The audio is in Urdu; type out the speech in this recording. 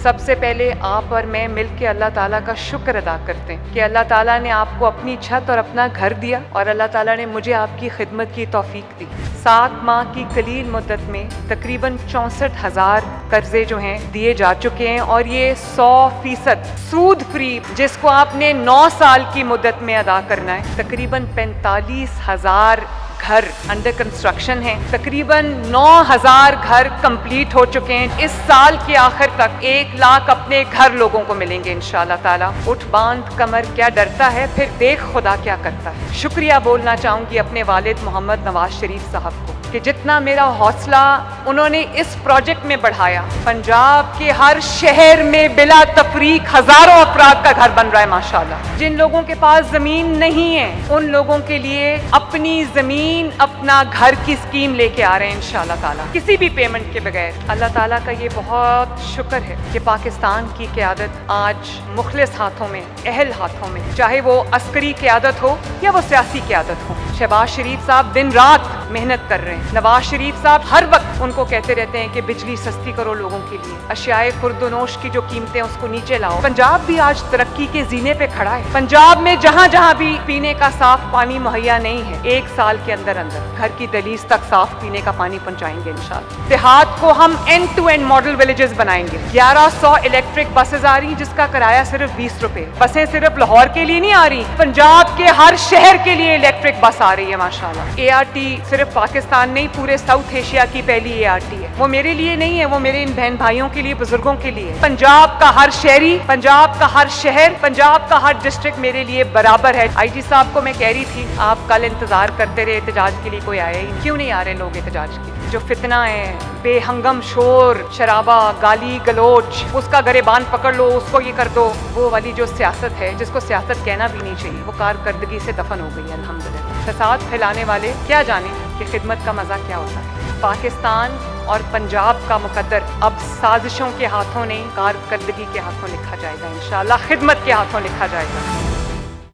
سب سے پہلے آپ اور میں مل کے اللہ تعالیٰ کا شکر ادا کرتے ہیں کہ اللہ تعالیٰ نے آپ کو اپنی چھت اور اپنا گھر دیا اور اللہ تعالیٰ نے مجھے آپ کی خدمت کی توفیق دی۔ 7 ماہ کی قلیل مدت میں تقریباً 64,000 قرضے جو ہیں دیے جا چکے ہیں، اور یہ 100% سود فری، جس کو آپ نے 9 سال کی مدت میں ادا کرنا ہے۔ تقریباً 45,000 گھر انڈر کنسٹرکشن ہیں، تقریباً 9,000 گھر کمپلیٹ ہو چکے ہیں۔ اس سال کے آخر تک 1 لاکھ اپنے گھر لوگوں کو ملیں گے انشاءاللہ تعالیٰ۔ اٹھ باندھ کمر کیا ڈرتا ہے، پھر دیکھ خدا کیا کرتا ہے۔ شکریہ بولنا چاہوں گی اپنے والد محمد نواز شریف صاحب کو کہ جتنا میرا حوصلہ انہوں نے اس پروجیکٹ میں بڑھایا، پنجاب کے ہر شہر میں بلا تفریق ہزاروں افراد کا گھر بن رہا ہے ماشاءاللہ۔ جن لوگوں کے پاس زمین نہیں ہے ان لوگوں کے لیے اپنی زمین اپنا گھر کی اسکیم لے کے آ رہے ہیں انشاءاللہ تعالیٰ، کسی بھی پیمنٹ کے بغیر۔ اللہ تعالیٰ کا یہ بہت شکر ہے کہ پاکستان کی قیادت آج مخلص ہاتھوں میں، اہل ہاتھوں میں، چاہے وہ عسکری قیادت ہو یا وہ سیاسی قیادت ہو۔ شہباز شریف صاحب دن رات محنت کر رہے ہیں، نواز شریف صاحب ہر وقت ان کو کہتے رہتے ہیں کہ بجلی سستی کرو لوگوں کے لیے، اشیاء خرد و نوش کی جو قیمتیں اس کو نیچے لاؤ۔ پنجاب بھی آج ترقی کے زینے پہ کھڑا ہے۔ پنجاب میں جہاں جہاں بھی پینے کا صاف پانی مہیا نہیں ہے، 1 سال کے اندر گھر کی دہلیز تک صاف پینے کا پانی پہنچائیں گے انشاءاللہ۔ دیہات کو ہم end to end model villages بنائیں گے۔ 1100 الیکٹرک بسز آ رہی جس کا کرایہ صرف 20 روپے۔ بسیں صرف لاہور کے لیے نہیں آ رہی، پنجاب کے ہر شہر کے لیے الیکٹرک بس آ رہی ہے ماشاءاللہ۔ ART صرف پاکستان نہیں، پورے ساؤتھ ایشیا کی پہلی ART ہے۔ وہ میرے لیے نہیں ہے، وہ میرے ان بہن بھائیوں کے لیے، بزرگوں کے لیے۔ پنجاب کا ہر شہری، پنجاب کا ہر شہر، پنجاب کا ہر ڈسٹرکٹ میرے لیے برابر ہے۔ IG صاحب کو میں کہہ رہی تھی آپ کل انتظار کرتے رہے، احتجاج کے لیے کوئی آیا ہی نہیں، کیوں نہیں آ رہے لوگ احتجاج کے؟ جو فتنہ ہے، بے ہنگم شور شرابہ، گالی گلوچ، اس کا گریبان پکڑ لو، اس کو یہ کر دو، وہ والی جو سیاست ہے جس کو سیاست کہنا بھی نہیں چاہیے، وہ کارکردگی سے دفن ہو گئی ہے الحمدللہ۔ فساد پھیلانے والے کیا جانیں کہ خدمت کا مزہ کیا ہوتا ہے۔ پاکستان اور پنجاب کا مقدر اب سازشوں کے ہاتھوں نہیں، کارکردگی کے ہاتھوں لکھا جائے گا انشاءاللہ، خدمت کے ہاتھوں لکھا جائے گا۔